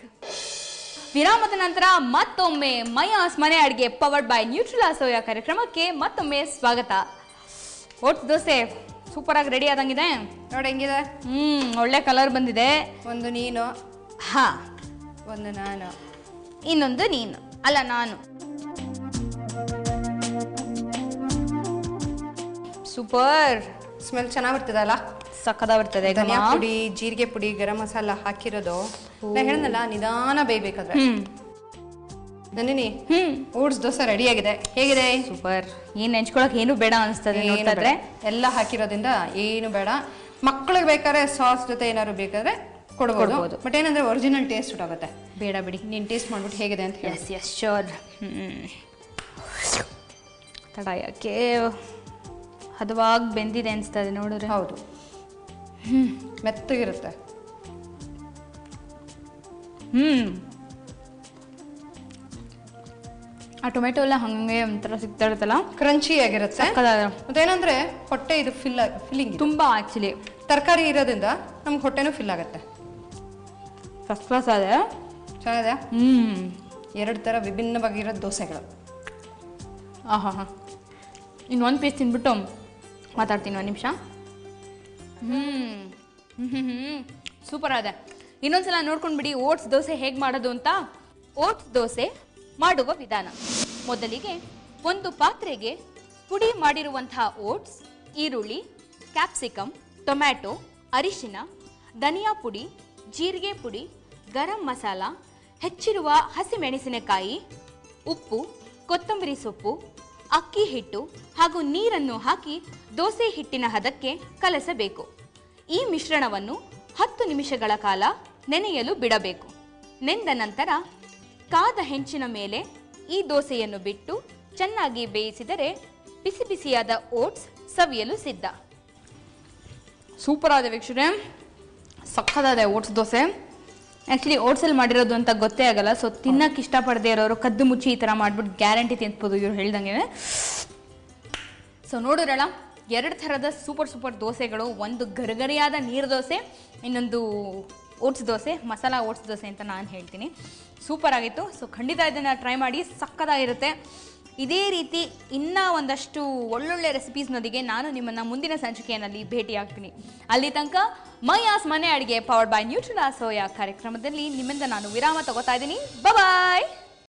ವಿರಾಮದ ನಂತರ ಮತ್ತೊಮ್ಮೆ ಮಯಾಸ್ ಮನೆ ಅಡುಗೆ ಪವರ್ಡ್ ಬೈ ನ್ಯೂಟ್ರಿಲಾ ಸೋಯಾ ಕಾರ್ಯಕ್ರಮಕ್ಕೆ ಮತ್ತೊಮ್ಮೆ ಸ್ವಾಗತ ಓಟ್ಸ್ ದೋಸೆ ಸೂಪರ್ ಆಗಿ ರೆಡಿ ಆದಂಗಿದೆ ನೋಡಿ ಹೆಂಗಿದೆ ಒಳ್ಳೆ ಕಲರ್ ಬಂದಿದೆ ಒಂದು ನೀನು ಒಂದು ನಾನು ಇನ್ನೊಂದು ನೀನು ಅಲ್ಲ ನಾನು ಸೂಪರ್ ಸ್ಮೆಲ್ ಚೆನ್ನಾಗಿ ಬರ್ತದಲ್ಲ ಸಕ್ಕದ ಬರ್ತದೆ ಧನಿಯಾ ಪುಡಿ ಜೀರಿಗೆ ಪುಡಿ ಗರಂ ಮಸಾಲ ಹಾಕಿರೋದು ನಾ ಹೇಳಿದ್ನಲ್ಲ ನಿಧಾನ ಬೇಯ್ಬೇಕಾದ್ರೆ ನಂದಿನಿ ಓಟ್ಸ್ ದೋಸೆ ರೆಡಿ ಆಗಿದೆ ಹೇಗಿದೆ ಸೂಪರ್ ಏನ್ ನೆಂಚ್ಕೊಳಕ್ ಏನು ಬೇಡ ಅನಿಸ್ತದೆ ನೋಡ್ತಾ ಎಲ್ಲ ಹಾಕಿರೋದ್ರಿಂದ ಏನು ಬೇಡ ಮಕ್ಕಳಿಗೆ ಬೇಕಾದ್ರೆ ಸಾಸ್ ಜೊತೆ ಏನಾದ್ರು ಬೇಕಾದ್ರೆ ಕೊಡ್ಬೋದು ಬಟ್ ಏನಂದ್ರೆ ಒರಿಜಿನಲ್ ಟೇಸ್ಟ್ ಹೊಟ್ಟೋಗುತ್ತೆ ಬೇಡ ಬಿಡಿ ನೀನು ಟೇಸ್ಟ್ ಮಾಡ್ಬಿಟ್ಟು ಹೇಗಿದೆ ಅಂತ ಹೇಳಿ ಎಸ್ ಶೋರ್ ತಡ ಯಾಕೆ ಹದವಾಗಿ ಬೆಂದಿದೆ ಅನಿಸ್ತದೆ ನೋಡಿದ್ರೆ ಹೌದು ಮೆತ್ತಗಿರುತ್ತೆ ಆ ಟೊಮೆಟೊ ಎಲ್ಲ ಹಂಗೆ ಒಂಥರ ಸಿಗ್ತಾ ಇರುತ್ತಲ್ಲ ಕ್ರಂಚಿ ಆಗಿರುತ್ತೆ ಮತ್ತೇನಂದ್ರೆ ಹೊಟ್ಟೆ ಇದು ಫಿಲ್ಲಿಂಗ್ ತುಂಬಾ ಆಕ್ಚುಲಿ ತರಕಾರಿ ಇರೋದ್ರಿಂದ ನಮ್ಗೆ ಹೊಟ್ಟೆನೂ ಫಿಲ್ ಆಗುತ್ತೆ ಫಸ್ಟ್ ಕ್ಲಾಸ್ ಅದೇ ಚೆನ್ನಾಗಿದೆ ಎರಡು ಥರ ವಿಭಿನ್ನವಾಗಿರೋ ದೋಸೆಗಳು ಇನ್ನೊಂದು ಪೀಸ್ ತಿಂದ್ಬಿಟ್ಟು ಮಾತಾಡ್ತೀನಿ ಒಂದು ನಿಮಿಷ ಸೂಪರ್ ಅದೇ ಇನ್ನೊಂದ್ಸಲ ನೋಡ್ಕೊಂಡು ಬಿಡಿ ಓಟ್ಸ್ ದೋಸೆ ಹೇಗೆ ಮಾಡೋದು ಅಂತ ಓಟ್ಸ್ ದೋಸೆ ಮಾಡುವ ವಿಧಾನ ಮೊದಲಿಗೆ ಒಂದು ಪಾತ್ರೆಗೆ ಪುಡಿ ಮಾಡಿರುವಂತಹ ಓಟ್ಸ್ ಈರುಳ್ಳಿ ಕ್ಯಾಪ್ಸಿಕಮ್ ಟೊಮ್ಯಾಟೊ ಅರಿಶಿನ ಧನಿಯಾ ಪುಡಿ ಜೀರಿಗೆ ಪುಡಿ ಗರಂ ಮಸಾಲ ಹೆಚ್ಚಿರುವ ಹಸಿಮೆಣಸಿನಕಾಯಿ ಉಪ್ಪು ಕೊತ್ತಂಬರಿ ಸೊಪ್ಪು ಅಕ್ಕಿ ಹಿಟ್ಟು ಹಾಗೂ ನೀರನ್ನು ಹಾಕಿ ದೋಸೆ ಹಿಟ್ಟಿನ ಹದಕ್ಕೆ ಕಲಸಬೇಕು ಈ ಮಿಶ್ರಣವನ್ನು 10 ನಿಮಿಷಗಳ ಕಾಲ ನೆನೆಯಲು ಬಿಡಬೇಕು ನೆಂದ ನಂತರ ಕಾದ ಹೆಂಚಿನ ಮೇಲೆ ಈ ದೋಸೆಯನ್ನು ಬಿಟ್ಟು ಚೆನ್ನಾಗಿ ಬೇಯಿಸಿದರೆ ಬಿಸಿ ಬಿಸಿಯಾದ ಓಟ್ಸ್ ಸವಿಯಲು ಸಿದ್ಧ ಸೂಪರ್ ಆದ ವೀಕ್ಷಣೆ, ಸಕ್ಕದಾದೆ ಓಟ್ಸ್ ದೋಸೆ. ಆ್ಯಕ್ಚುಲಿ ಓಟ್ಸಲ್ಲಿ ಮಾಡಿರೋದು ಅಂತ ಗೊತ್ತೇ ಆಗಲ್ಲ. ಸೊ ತಿನ್ನಕ್ಕೆ ಇಷ್ಟಪಡದೆ ಇರೋರು ಕದ್ದು ಮುಚ್ಚಿ ಈ ಥರ ಮಾಡಿಬಿಟ್ಟು ಗ್ಯಾರಂಟಿ ತಿನ್ಬೋದು ಇವ್ರು ಹೇಳ್ದಂಗೆ. ಸೊ ನೋಡಿರಲ್ಲ, 2 ಥರದ ಸೂಪರ್ ದೋಸೆಗಳು. ಒಂದು ಗರಿಗರಿಯಾದ ನೀರು ದೋಸೆ, ಇನ್ನೊಂದು ಓಟ್ಸ್ ದೋಸೆ, ಮಸಾಲ ಓಟ್ಸ್ ದೋಸೆ ಅಂತ ನಾನು ಹೇಳ್ತೀನಿ. ಸೂಪರ್ ಆಗಿತ್ತು. ಸೊ ಖಂಡಿತ ಇದನ್ನು ಟ್ರೈ ಮಾಡಿ, ಸಕ್ಕದಾಗಿರುತ್ತೆ. ಇದೇ ರೀತಿ ಇನ್ನೂ ಒಂದಷ್ಟು ಒಳ್ಳೊಳ್ಳೆ ರೆಸಿಪೀಸ್ನೊಂದಿಗೆ ನಾನು ನಿಮ್ಮನ್ನು ಮುಂದಿನ ಸಂಚಿಕೆಯಲ್ಲಿ ಭೇಟಿ ಆಗ್ತೀನಿ. ಅಲ್ಲಿ ತನಕ ಮೈಯಾಸ್ ಮನೆ ಅಡುಗೆ ಪವರ್ಡ್ ಬೈ ನ್ಯೂಟ್ರೆಲಾ ಸೋಯಾ ಕಾರ್ಯಕ್ರಮದಲ್ಲಿ ನಿಮ್ಮಿಂದ ನಾನು ವಿರಾಮ ತಗೋತಾ ಇದ್ದೀನಿ. ಬಾಯ್.